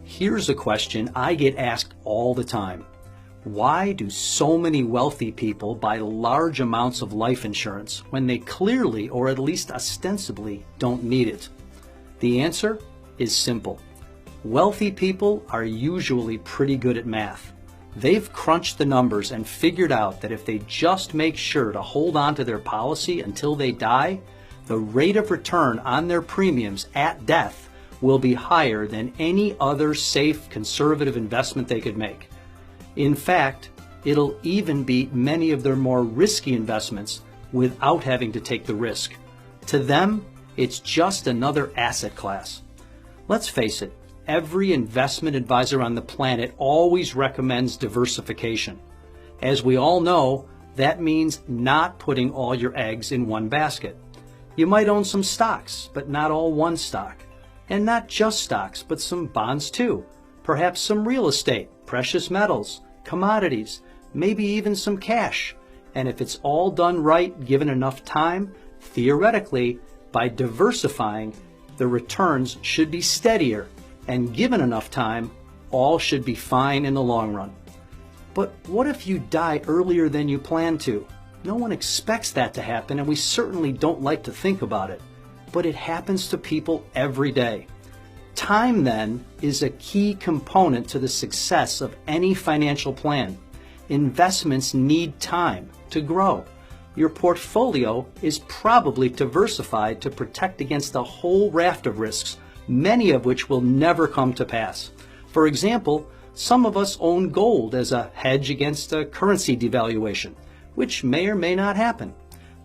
Here's a question I get asked all the time. Why do so many wealthy people buy large amounts of life insurance when they clearly, or at least ostensibly, don't need it? The answer is simple. Wealthy people are usually pretty good at math. They've crunched the numbers and figured out that if they just make sure to hold on to their policy until they die, the rate of return on their premiums at death will be higher than any other safe, conservative investment they could make. In fact, it'll even beat many of their more risky investments without having to take the risk. To them, it's just another asset class. Let's face it, every investment advisor on the planet always recommends diversification. As we all know, that means not putting all your eggs in one basket. You might own some stocks, but not all one stock. And not just stocks, but some bonds too. Perhaps some real estate, precious metals, commodities, maybe even some cash. And if it's all done right, given enough time, theoretically, by diversifying, the returns should be steadier. And given enough time, all should be fine in the long run. But what if you die earlier than you plan to? No one expects that to happen, and we certainly don't like to think about it. But it happens to people every day. Time, then, is a key component to the success of any financial plan. Investments need time to grow. Your portfolio is probably diversified to protect against a whole raft of risks, many of which will never come to pass. For example, some of us own gold as a hedge against a currency devaluation, which may or may not happen.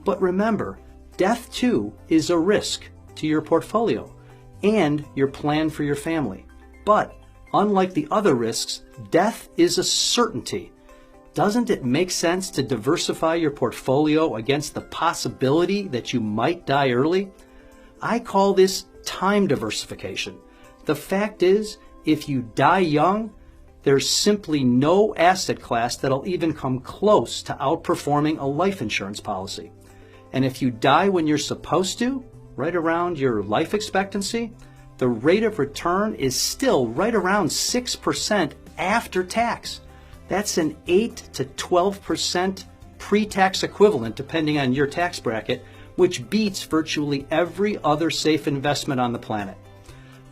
But remember, death too is a risk to your portfolio and your plan for your family. But unlike the other risks, death is a certainty. Doesn't it make sense to diversify your portfolio against the possibility that you might die early? I call this time diversification. The fact is, if you die young, there's simply no asset class that'll even come close to outperforming a life insurance policy. And if you die when you're supposed to, right around your life expectancy, the rate of return is still right around 6% after tax. That's an 8 to 12% pre-tax equivalent depending on your tax bracket, which beats virtually every other safe investment on the planet.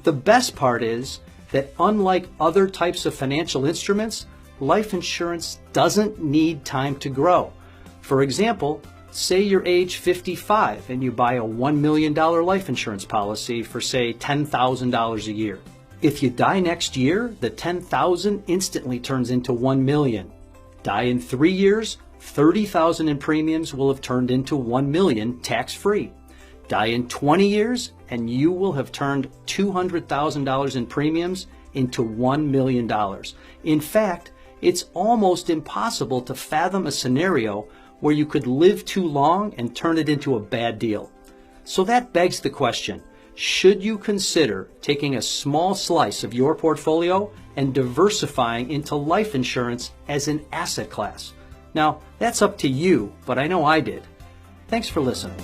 The best part is that unlike other types of financial instruments, life insurance doesn't need time to grow. For example, say you're age 55 and you buy a $1 million life insurance policy for, say, $10,000 a year. If you die next year, the $10,000 instantly turns into $1 million. Die in 3 years, $30,000 in premiums will have turned into $1 million tax-free. Die in 20 years, and you will have turned $200,000 in premiums into $1 million. In fact, it's almost impossible to fathom a scenario where you could live too long and turn it into a bad deal. So that begs the question, should you consider taking a small slice of your portfolio and diversifying into life insurance as an asset class? Now, that's up to you, but I know I did. Thanks for listening.